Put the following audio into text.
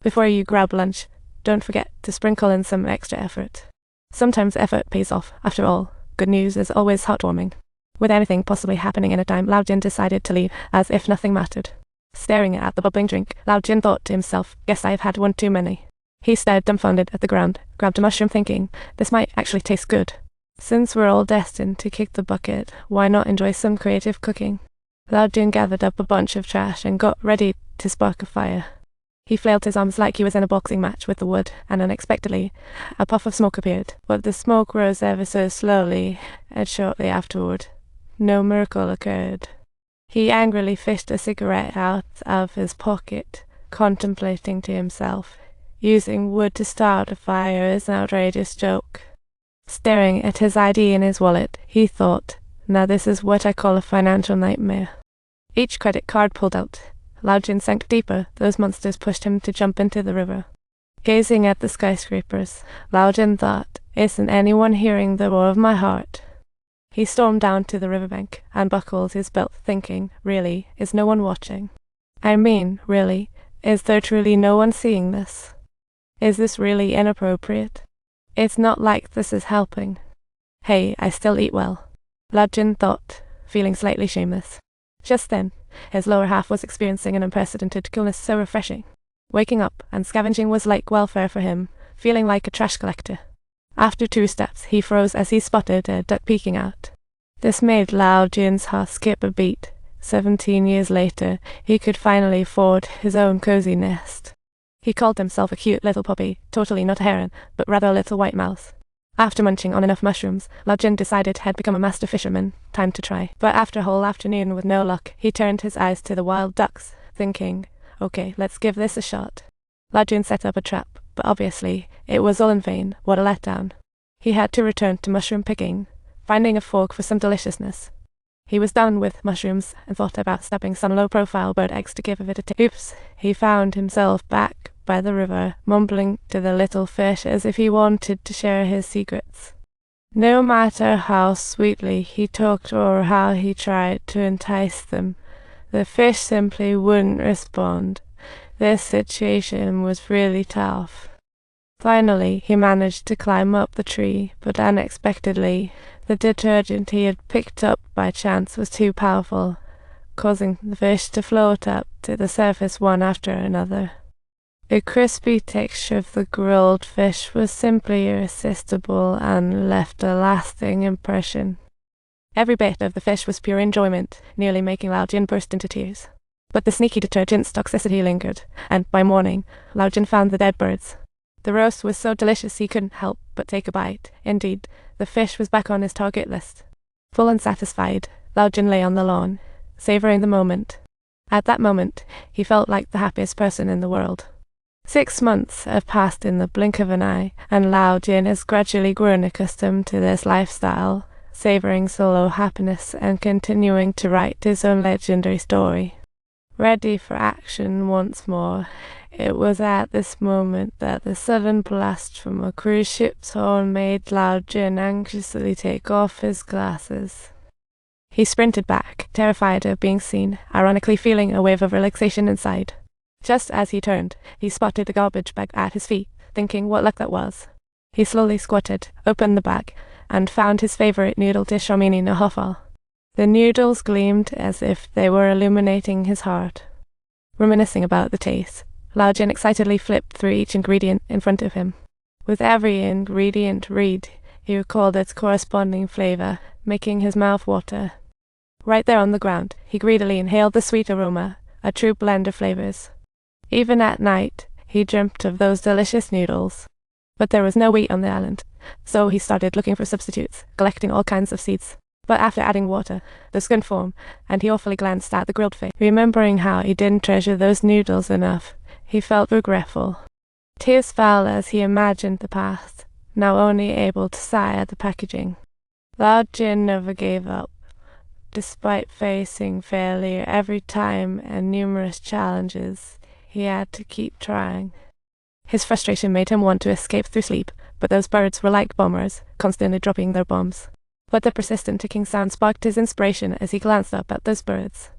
Before you grab lunch, don't forget to sprinkle in some extra effort. Sometimes effort pays off. After all, good news is always heartwarming. With anything possibly happening in a time, Lao Jin decided to leave, as if nothing mattered. Staring at the bubbling drink, Lao Jin thought to himself, guess I've had one too many. He stared dumbfounded at the ground, grabbed a mushroom thinking, this might actually taste good. Since we're all destined to kick the bucket, why not enjoy some creative cooking? Lao Jin gathered up a bunch of trash and got ready to spark a fire. He flailed his arms like he was in a boxing match with the wood, and unexpectedly, a puff of smoke appeared, but the smoke rose ever so slowly, and shortly afterward, no miracle occurred. He angrily fished a cigarette out of his pocket, contemplating to himself, using wood to start a fire is an outrageous joke. Staring at his ID in his wallet, he thought, now this is what I call a financial nightmare. Each credit card pulled out. Lao Jin sank deeper. Those monsters pushed him to jump into the river. Gazing at the skyscrapers, Lao Jin thought, isn't anyone hearing the roar of my heart? He stormed down to the riverbank and buckled his belt, thinking, really, is no one watching? I mean, really, is there truly no one seeing this? Is this really inappropriate? It's not like this is helping. Hey, I still eat well. Lao Jin thought, feeling slightly shameless. Just then, his lower half was experiencing an unprecedented coolness so refreshing. Waking up and scavenging was like welfare for him, feeling like a trash collector. After 2 steps, he froze as he spotted a duck peeking out. This made Lao Jin's heart skip a beat. 17 years later, he could finally afford his own cozy nest. He called himself a cute little puppy, totally not a heron, but rather a little white mouse. After munching on enough mushrooms, Lao Jin decided he'd become a master fisherman. Time to try. But after a whole afternoon with no luck, he turned his eyes to the wild ducks, thinking, okay, let's give this a shot. Lao Jin set up a trap, but obviously, it was all in vain. What a letdown. He had to return to mushroom picking, finding a fork for some deliciousness. He was done with mushrooms and thought about stabbing some low-profile bird eggs to give it a taste. Oops, he found himself back by the river, mumbling to the little fish as if he wanted to share his secrets. No matter how sweetly he talked or how he tried to entice them, the fish simply wouldn't respond. This situation was really tough. Finally, he managed to climb up the tree, but unexpectedly, the detergent he had picked up by chance was too powerful, causing the fish to float up to the surface one after another. The crispy texture of the grilled fish was simply irresistible and left a lasting impression. Every bit of the fish was pure enjoyment, nearly making Lao Jin burst into tears. But the sneaky detergent's toxicity lingered, and by morning, Lao Jin found the dead birds. The roast was so delicious he couldn't help but take a bite. Indeed, the fish was back on his target list. Full and satisfied, Lao Jin lay on the lawn, savoring the moment. At that moment, he felt like the happiest person in the world. 6 months have passed in the blink of an eye, and Lao Jin has gradually grown accustomed to this lifestyle, savoring solo happiness and continuing to write his own legendary story. Ready for action once more, it was at this moment that the sudden blast from a cruise ship's horn made Lao Jin anxiously take off his glasses. He sprinted back, terrified of being seen, ironically feeling a wave of relaxation inside. Just as he turned, he spotted the garbage bag at his feet, thinking what luck that was. He slowly squatted, opened the bag, and found his favorite noodle dish Armeni Nahafal. The noodles gleamed as if they were illuminating his heart. Reminiscing about the taste, Lao Jin excitedly flipped through each ingredient in front of him. With every ingredient read, he recalled its corresponding flavor, making his mouth water. Right there on the ground, he greedily inhaled the sweet aroma, a true blend of flavors. Even at night, he dreamt of those delicious noodles. But there was no wheat on the island, so he started looking for substitutes, collecting all kinds of seeds. But after adding water, the skin formed, and he awfully glanced at the grilled fish. Remembering how he didn't treasure those noodles enough, he felt regretful. Tears fell as he imagined the past, now only able to sigh at the packaging. Lao Jin never gave up. Despite facing failure every time and numerous challenges, he had to keep trying. His frustration made him want to escape through sleep, but those birds were like bombers, constantly dropping their bombs. But the persistent ticking sound sparked his inspiration as he glanced up at those birds.